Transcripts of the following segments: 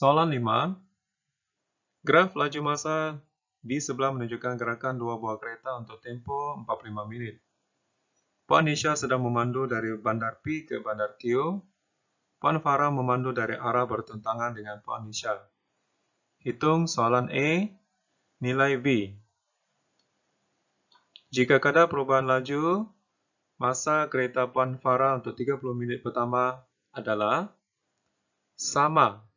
Soalan 5. Graf laju massa di sebelah menunjukkan gerakan dua buah kereta untuk tempo 45 menit. Puan Nisha sedang memandu dari bandar P ke bandar Q. Puan Farah memandu dari arah bertentangan dengan Puan Nisha. Hitung soalan A, nilai V. Jika kadar perubahan laju massa kereta Puan Farah untuk 30 minit pertama adalah sama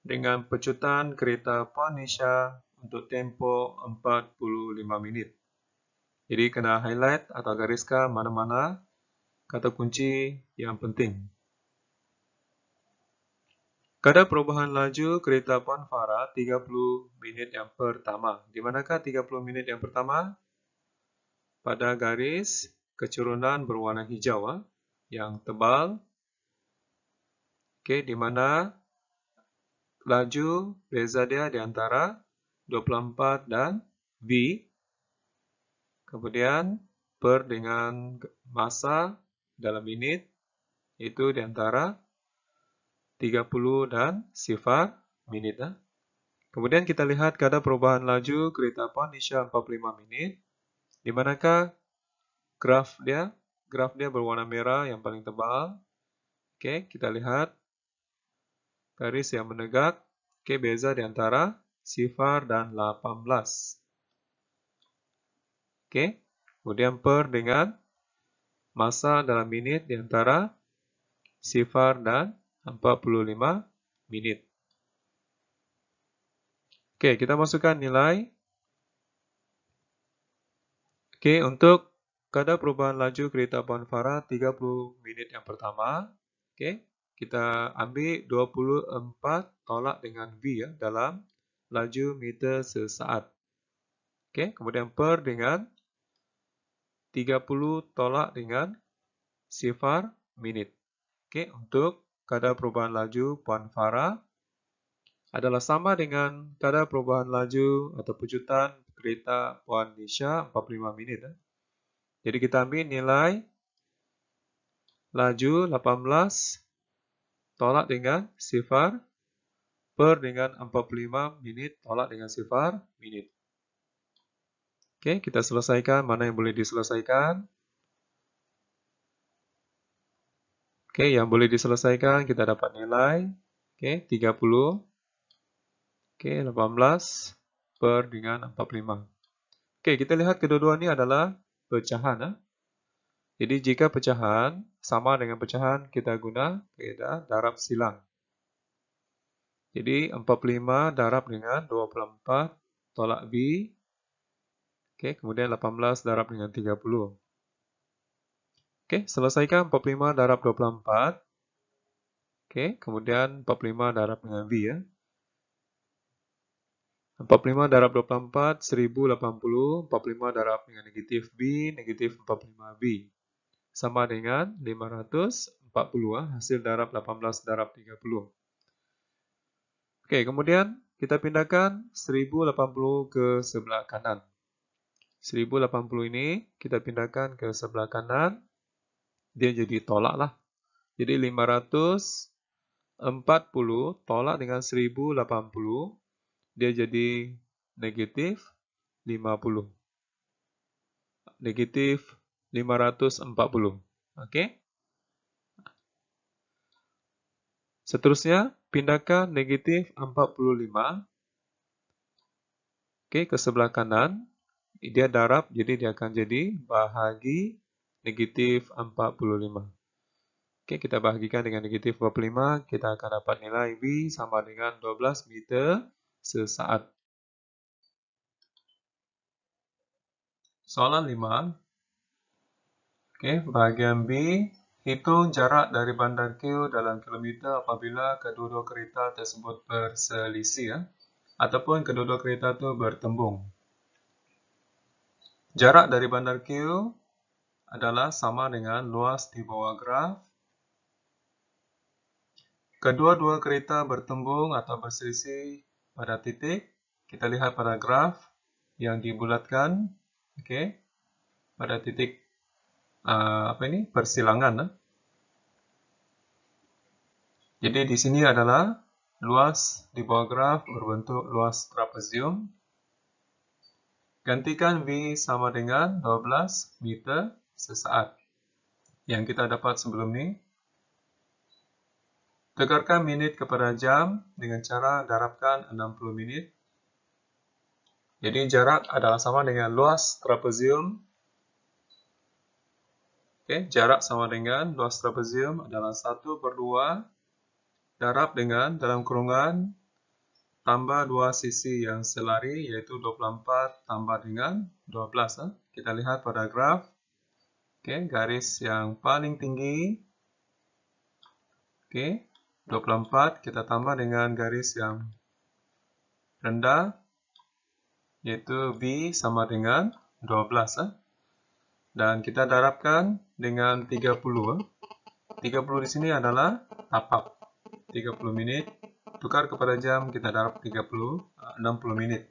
dengan pecutan kereta Puan Nisha untuk tempo 45 minit. Jadi kena highlight atau gariskan mana-mana kata kunci yang penting. Kadar perubahan laju kereta Puan Farah 30 minit yang pertama. Di manakah 30 minit yang pertama? Pada garis kecurunan berwarna hijau yang tebal. Okey, di mana laju beza dia di antara 24 dan V. Kemudian per dengan massa dalam minit itu di antara 30 dan 0 minit. Kemudian kita lihat kadar perubahan laju kereta Puan Nisha 45 menit. Di manakah graf dia? Graf dia berwarna merah yang paling tebal. Okey, kita lihat garis yang menegak. Okey, beza di antara 0 dan 18. Okey, kemudian per dengan massa dalam minit di antara 0 dan 45 menit. Okey, kita masukkan nilai. Okey, untuk kadar perubahan laju kereta Puan Farah 30 minit yang pertama. Okey, kita ambil 24 tolak dengan V dalam laju meter sesaat. Okey, kemudian per dengan 30 tolak dengan 0 minit. Okey, untuk kadar perubahan laju Puan Farah adalah sama dengan kadar perubahan laju atau pecutan kereta Puan Nisha 45 minit. Jadi kita ambil nilai laju 18 tolak dengan 0 per dengan 45 minit tolak dengan 0 minit. Okey, kita selesaikan mana yang boleh diselesaikan. Okey, yang boleh diselesaikan kita dapat nilai. Okey, 30. Okey, 18 per dengan 45. Okey, kita lihat kedua-dua ini adalah pecahan. Jadi jika pecahan sama dengan pecahan, kita guna kaedah darab silang. Jadi 45 darab dengan 24 tolak V. Okey, kemudian 18 darab dengan 30. Okey, selesaikan 45 darab 24. Okey, kemudian 45 darab dengan V 45 darab 24, 1080. 45 darab dengan negatif B, negatif 45B. Sama dengan 540. Hasil darab 18 darab 30. Okey, kemudian kita pindahkan 1080 ke sebelah kanan. 1080 ini kita pindahkan ke sebelah kanan. Dia jadi tolak lah. Jadi 540 tolak dengan 1080. Dia jadi negatif 50. Negatif 540. Okey. Seterusnya, pindahkan negatif 45. Okey, ke sebelah kanan. Dia darab, jadi dia akan jadi bahagi negatif 45. Okey, kita bahagikan dengan negatif 45. Kita akan dapat nilai V sama dengan 12 meter sesaat. Soalan 5. Okey, bahagian B. Hitung jarak dari bandar Q dalam kilometer apabila kedua-dua kereta tersebut berselisih ataupun kedua-dua kereta itu bertembung. Jarak dari bandar Q adalah sama dengan luas di bawah graf. Kedua-dua kereta bertembung atau berselisih pada titik. Kita lihat pada graf yang dibulatkan. Okey, pada titik persilangan. Jadi di sini adalah luas di bawah graf berbentuk luas trapezium. Gantikan V sama dengan 12 meter sesaat yang kita dapat sebelum ini. Tukarkan minit kepada jam dengan cara darabkan 60 menit. Jadi jarak adalah sama dengan luas trapezium. Jarak sama dengan luas trapezium adalah 1/2 darab dengan dalam kurungan tambah 2 sisi yang selari, yaitu 24 tambah dengan 12. Kita lihat pada graf. Garis yang paling tinggi. 24 kita tambah dengan garis yang rendah, yaitu V sama dengan 12. Dan kita darabkan dengan 30. 30 di sini adalah tapak. 30 menit. Tukar kepada jam, kita darab 60 menit.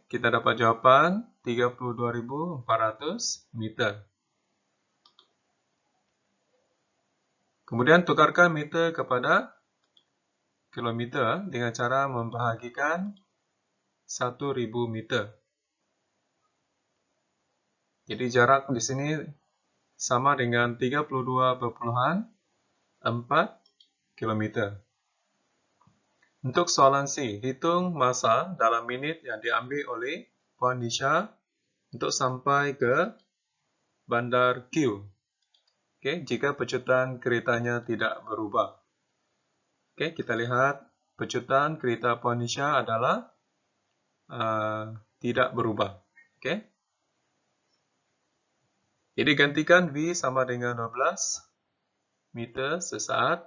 Kita dapat jawaban 32.400 meter. Kemudian tukarkan meter kepada kilometer dengan cara membahagikan 1.000 meter. Jadi jarak di sini sama dengan 32,4 km. Untuk soalan C, hitung masa dalam minit yang diambil oleh Puan Nisha untuk sampai ke bandar Q. Jika pecutan keretanya tidak berubah. Kita lihat pecutan kereta Puan Nisha adalah tidak berubah. Jadi gantikan V sama dengan 12 meter sesaat.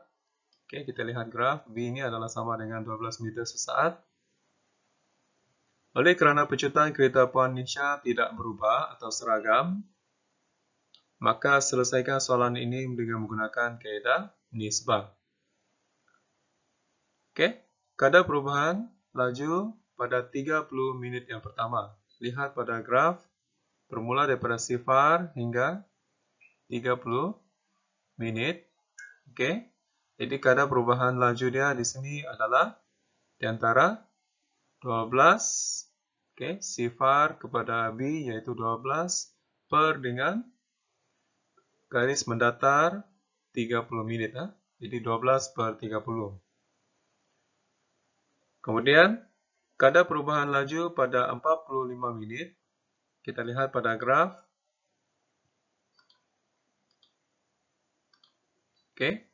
Kita lihat graf. V ini adalah sama dengan 12 meter sesaat. Oleh kerana pecutan kereta Puan Nisha tidak berubah atau seragam, maka selesaikan soalan ini dengan menggunakan kaedah nisbah. Kadar perubahan laju pada 30 minit yang pertama. Lihat pada graf. Bermula daripada 0 hingga 30 menit. Jadi kadar perubahan laju dia di sini adalah di antara 12 0 kepada B, yaitu 12 per dengan garis mendatar 30 menit. Jadi 12 per 30. Kemudian kadar perubahan laju pada 45 menit. Kita lihat pada graf. 45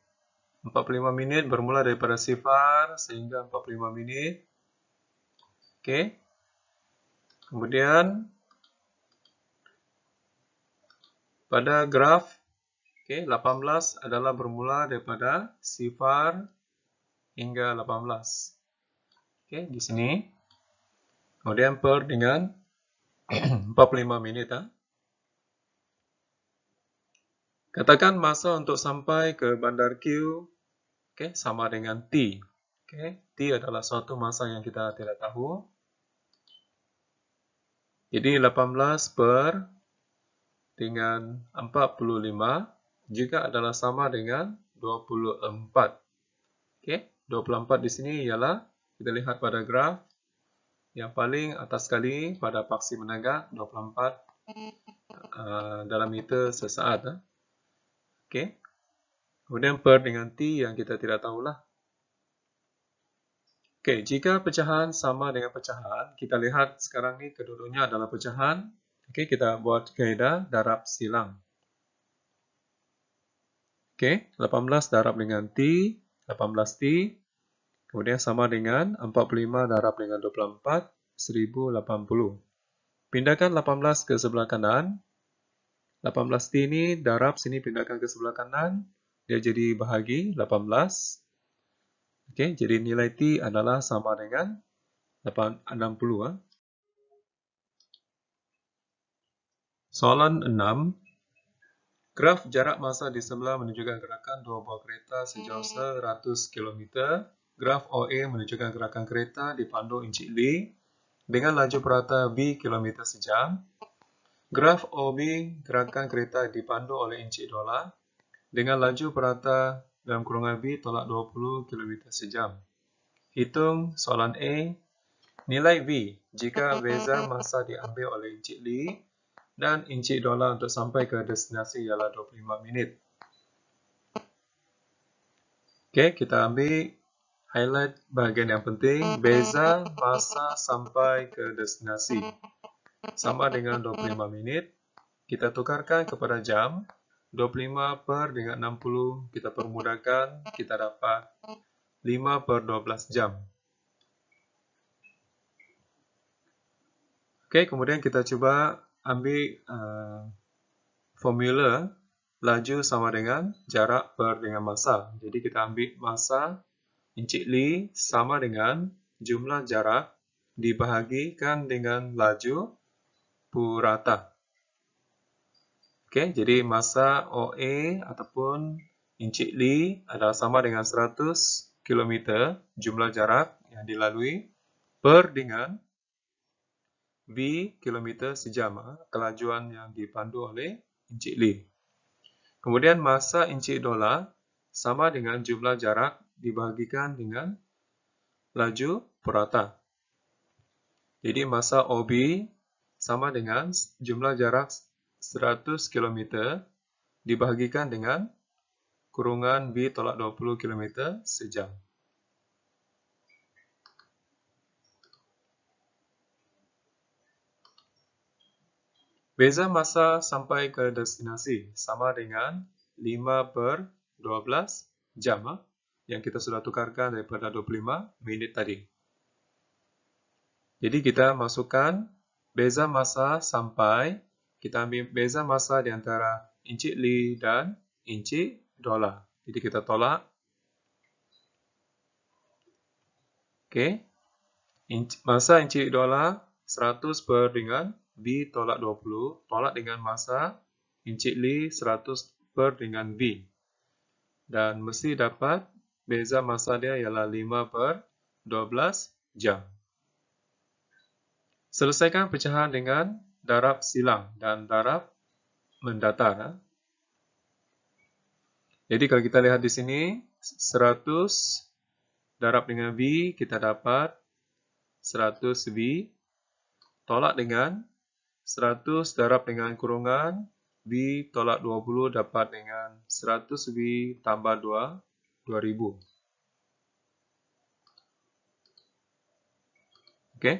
menit bermula daripada 0 sehingga 45 menit. Kemudian pada graf 18 adalah bermula daripada 0 hingga 18. Di sini. Kemudian per dengan 45 menit. Katakan masa untuk sampai ke bandar Q sama dengan T. T adalah suatu masa yang kita tidak tahu. Jadi 18 per dengan 45 juga adalah sama dengan 24. 24 di sini ialah, kita lihat pada graf, yang paling atas sekali pada paksi menegak 24 dalam meter sesaat. Kemudian per dengan T yang kita tidak tahulah. Jika pecahan sama dengan pecahan, kita lihat sekarang ni kedua-duanya adalah pecahan. Kita buat kaedah darab silang. 18 darab dengan T, 18T. Kemudian sama dengan 45 darab dengan 24, 1080. Pindahkan 18 ke sebelah kanan. 18T ini darab sini pindahkan ke sebelah kanan. Dia jadi bahagi 18. Jadi nilai T adalah sama dengan 60. Soalan 6. Graf jarak masa di sebelah menunjukkan gerakan dua buah kereta sejauh 100 km. Graf OA menunjukkan gerakan kereta dipandu Encik Lee dengan laju purata V km sejam. Graf OB gerakan kereta dipandu oleh Encik Dola dengan laju purata dalam kurungan B tolak 20 km sejam. Hitung soalan A. Nilai V jika beza masa diambil oleh Encik Lee dan Encik Dola untuk sampai ke destinasi ialah 25 minit. Okey, kita ambil highlight bahagian yang penting. Beza masa sampai ke destinasi sama dengan 25 minit. Kita tukarkan kepada jam. 25 per dengan 60 kita permudahkan. Kita dapat 5 per 12 jam. Okey, kemudian kita cuba ambil formula laju sama dengan jarak per dengan masa. Jadi kita ambil masa Encik Lee sama dengan jumlah jarak dibahagikan dengan laju purata. Okey, jadi masa OA ataupun Encik Lee adalah sama dengan 100 km jumlah jarak yang dilalui per dengan V km sejam, kelajuan yang dipandu oleh Encik Lee. Kemudian masa Encik Dola sama dengan jumlah jarak dibahagikan dengan laju purata. Jadi masa OB sama dengan jumlah jarak 100 km dibahagikan dengan kurungan B tolak 20 km sejam. Beza masa sampai ke destinasi sama dengan 5 per 12 jam yang kita sudah tukarkan daripada 25 minit tadi. Jadi kita masukkan beza masa sampai, kita ambil beza masa di antara Encik Lee dan Encik Dola. Jadi kita tolak. Okey. Masa Encik Dola 100 per dengan B tolak 20, tolak dengan masa Encik Lee 100 per dengan V. Dan mesti dapat beza masa dia ialah 5 per 12 jam. Selesaikan pecahan dengan darab silang dan darab mendatar. Jadi kalau kita lihat di sini, 100 darab dengan V, kita dapat 100 V. Tolak dengan 100 darab dengan kurungan V tolak 20 dapat dengan 100 V tambah 2, 2000. Okey,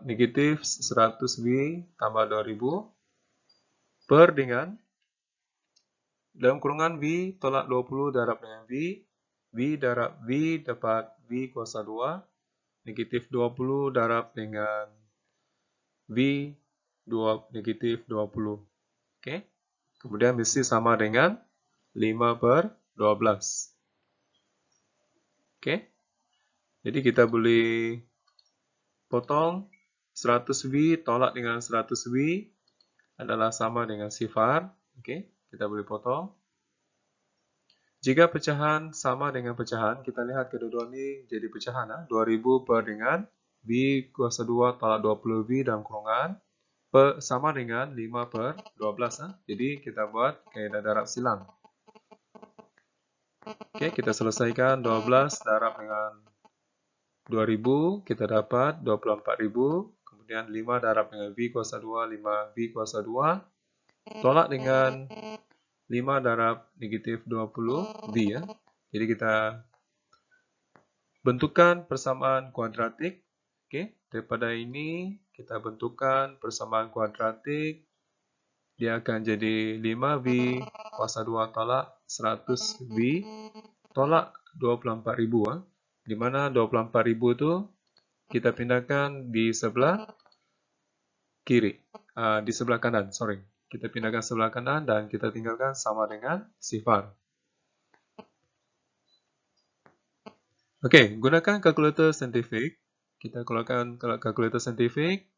negatif 100 V tambah 2000 per dengan dalam kurungan V tolak 20 darab dengan V. V darab V dapat V kuasa 2. Negatif 20 darab dengan V negatif 20. Okey. Kemudian mesti sama dengan 5 per 12. Okey. Jadi kita boleh potong 100 V tolak dengan 100 V adalah sama dengan sifar. Okey. Kita boleh potong. Jika pecahan sama dengan pecahan, kita lihat kedua-dua ini jadi pecahan. 2000 per dengan V kuasa 2 tolak 20 V dalam kurungan sama dengan 5 per 12. Jadi kita buat kaedah darab silang. Okey, kita selesaikan 12 darab dengan 2000, kita dapat 24.000. Kemudian 5 darab dengan V kuasa 2, 5 V kuasa 2. Tolak dengan 5 darab negatif 20 V. Jadi kita bentukkan persamaan kuadratik. Okey, daripada ini kita bentukkan persamaan kuadratik. Dia akan jadi 5V kuasa 2 tolak 100V tolak 24.000. Di mana 24.000 itu kita pindahkan di sebelah kiri. Di sebelah kanan, sorry. Kita pindahkan sebelah kanan dan kita tinggalkan sama dengan sifar. Okey, gunakan kalkulator saintifik. Kita keluarkan kalkulator saintifik.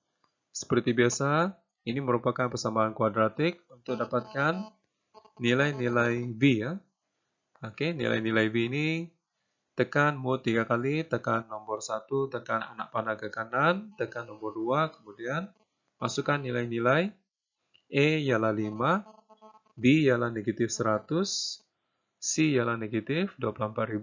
Seperti biasa, ini merupakan persamaan kuadratik untuk dapatkan nilai-nilai V. Okey, nilai-nilai V ini tekan mode 3 kali, tekan nombor 1, tekan anak panah ke kanan, tekan nombor 2, kemudian masukkan nilai-nilai. A ialah 5, B ialah negatif 100, C ialah negatif 24.000.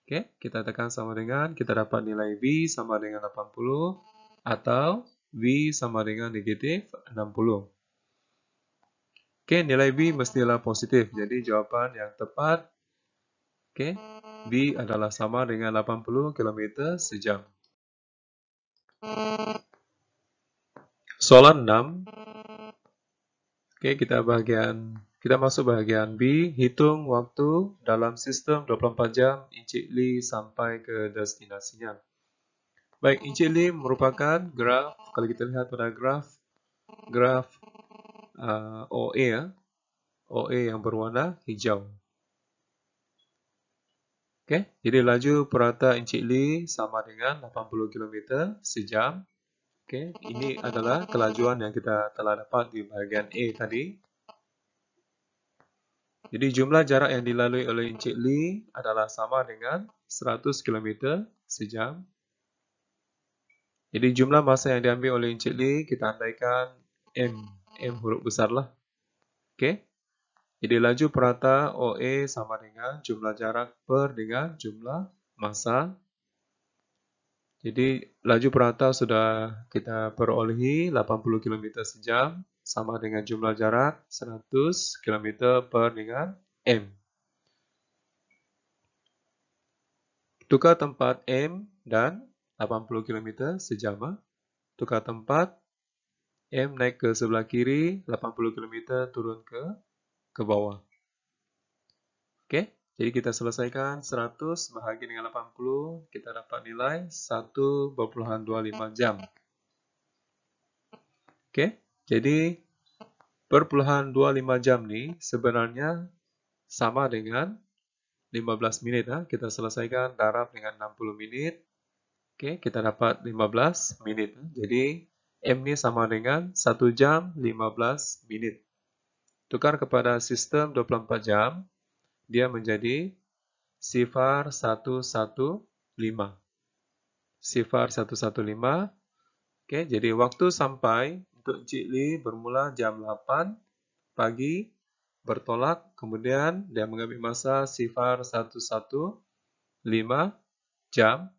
Oke, kita tekan sama dengan, kita dapat nilai V sama dengan 80 atau V sama dengan negatif 60. Oke, nilai V mestilah positif, jadi jawaban yang tepat, oke, V adalah sama dengan 80 km sejam. Soalan 6. Oke, kita masuk bagian B, hitung waktu dalam sistem 24 jam Encik Lee sampai ke destinasinya. Baik, Encik Lee merupakan graf, kalau kita lihat pada graf OA, OA yang berwarna hijau. Oke, jadi laju purata Encik Lee sama dengan 80 km sejam. Oke, ini adalah kelajuan yang kita telah dapat di bahagian A tadi. Jadi jumlah jarak yang dilalui oleh Encik Lee adalah sama dengan 100 km sejam. Jadi jumlah masa yang diambil oleh Encik Lee kita andaikan M huruf besar lah. Oke. Jadi laju purata OA sama dengan jumlah jarak per dengan jumlah masa. Jadi laju purata sudah kita perolehi 80 km sejam sama dengan jumlah jarak 100 km per dengan M. Tukar tempat M dan 80 km sejam. Tukar tempat M naik ke sebelah kiri, 80 km turun ke bawah. Oke, jadi kita selesaikan 100 bahagi dengan 80, kita dapat nilai 1,25 jam. Oke, jadi perpuluhan 25 jam ni sebenarnya sama dengan 15 menit. Kita selesaikan darab dengan 60 menit. Oke, kita dapat 15 menit. Jadi M ni sama dengan 1 jam 15 menit. Tukar kepada sistem 24 jam, dia menjadi sifar 115. Sifar 115. Oke, jadi waktu sampai untuk Encik Lee bermula jam 8 pagi, bertolak, kemudian dia mengambil masa sifar 115 jam.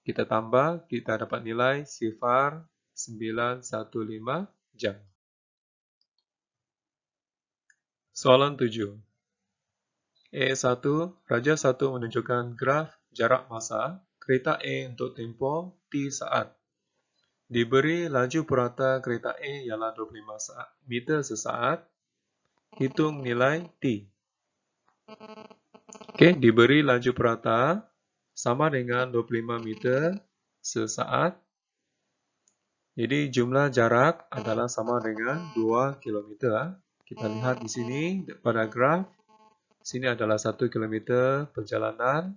Kita tambah, kita dapat nilai sifar 915 jam. Soalan 7. E1, Raja 1 menunjukkan graf jarak masa kereta E untuk tempoh T saat. Diberi laju purata kereta E ialah 25 meter sesaat. Hitung nilai T. Oke, diberi laju purata sama dengan 25 meter sesaat. Jadi jumlah jarak adalah sama dengan 2 km. Kita lihat di sini pada graf. Sini adalah 1 km perjalanan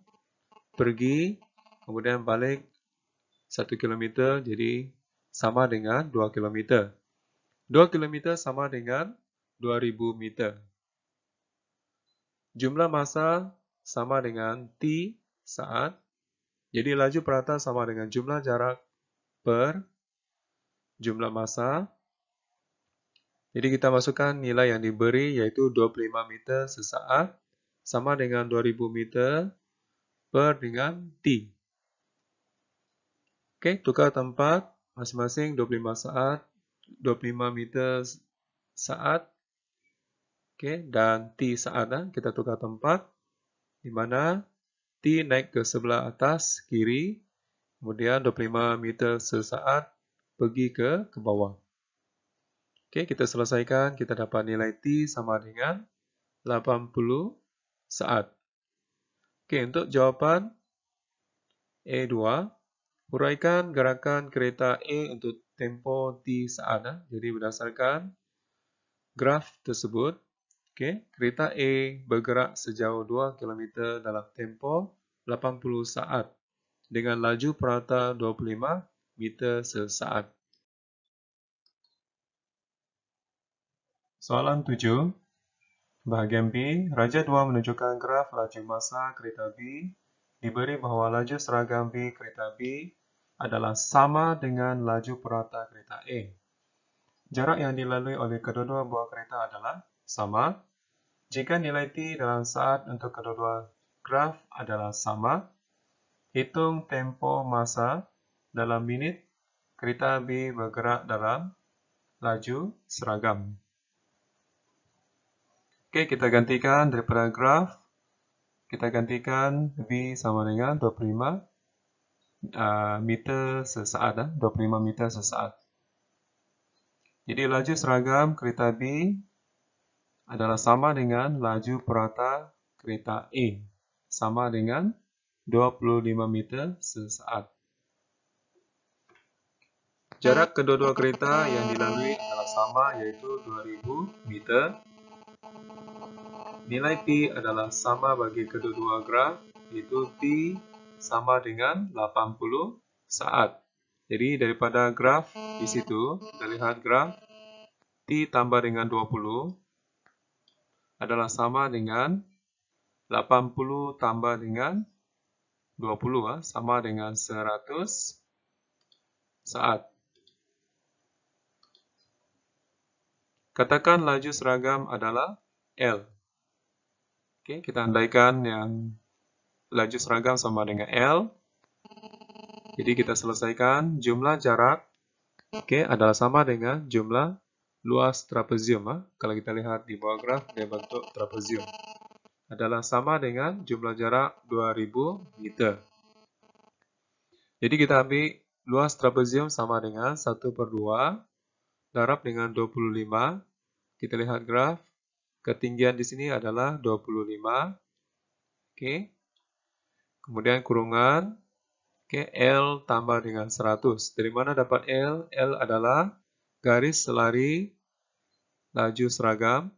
pergi, kemudian balik 1 km, jadi sama dengan 2 km. 2 km sama dengan 2000 meter. Jumlah masa sama dengan T saat. Jadi laju purata sama dengan jumlah jarak per jumlah masa. Jadi kita masukkan nilai yang diberi yaitu 25 meter sesaat sama dengan 2000 meter per dengan T. Oke, tukar tempat masing-masing 25 meter saat. Oke, dan T saat kita tukar tempat di mana T naik ke sebelah atas kiri, kemudian 25 meter sesaat pergi ke bawah. Oke, kita selesaikan, kita dapat nilai T sama dengan 80 saat. Oke, untuk jawapan E2, uraikan gerakan kereta E untuk tempoh T saat. Jadi berdasarkan graf tersebut, kereta E bergerak sejauh 2 km dalam tempoh 80 saat dengan laju purata 25 meter sesaat. Soalan 7. Bahagian B, Raja 2 menunjukkan graf laju masa kereta B. Diberi bahawa laju seragam B kereta B adalah sama dengan laju purata kereta A. Jarak yang dilalui oleh kedua-dua buah kereta adalah sama. Jika nilai T dalam saat untuk kedua-dua graf adalah sama, hitung tempo masa dalam minit kereta api bergerak dalam laju seragam. Oke, kita gantikan daripada graf, kita gantikan V sama dengan 25 meter sesaat, 25 meter sesaat. Jadi laju seragam kereta B adalah sama dengan laju purata kereta A, sama dengan 25 meter sesaat. Jarak kedua-dua kereta yang dilalui adalah sama, yaitu 2000 meter. Nilai T adalah sama bagi kedua-dua graf, yaitu T sama dengan 80 saat. Jadi daripada graf di situ, kita lihat graf T tambah dengan 20 adalah sama dengan 80 tambah dengan 20, sama dengan 100 saat. Katakan laju seragam adalah L. Oke, kita andaikan yang laju seragam sama dengan L. Jadi kita selesaikan jumlah jarak adalah sama dengan jumlah luas trapezium. Kalau kita lihat di bawah graf, dia bentuk trapezium. Adalah sama dengan jumlah jarak 2000 meter. Jadi kita ambil luas trapezium sama dengan 1/2 darab dengan 25. Kita lihat graf. Ketinggian di sini adalah 25. Kemudian kurungan. L tambah dengan 100. Dari mana dapat L? L adalah garis selari laju seragam.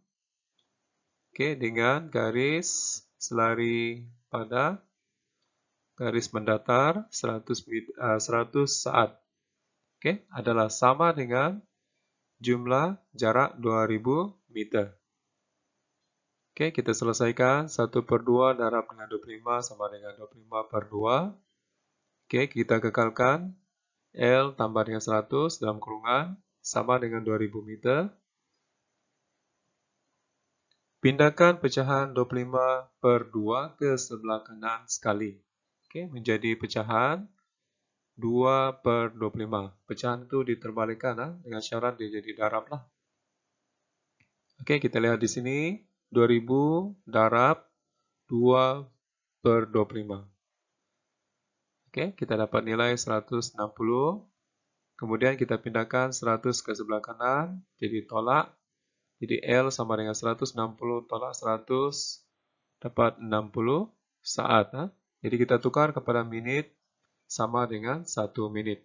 Dengan garis selari pada garis mendatar 100 saat. Adalah sama dengan jumlah jarak 2000 meter. Kita selesaikan 1/2 darab dengan 25 sama dengan 25/2. Kita kekalkan L tambah dengan 100 dalam kurungan sama dengan 2000 meter. Pindahkan pecahan 25/2 ke sebelah kanan sekali. Menjadi pecahan 2/25. Pecahan itu diterbalikkan dengan syarat dia jadi darab lah. Kita lihat di sini 2000 darab 2/25. Kita dapat nilai 160. Kemudian kita pindahkan 100 ke sebelah kanan, jadi tolak. Jadi L sama dengan 160 tolak 100, dapat 60 saat. Jadi kita tukar kepada menit sama dengan 1 menit.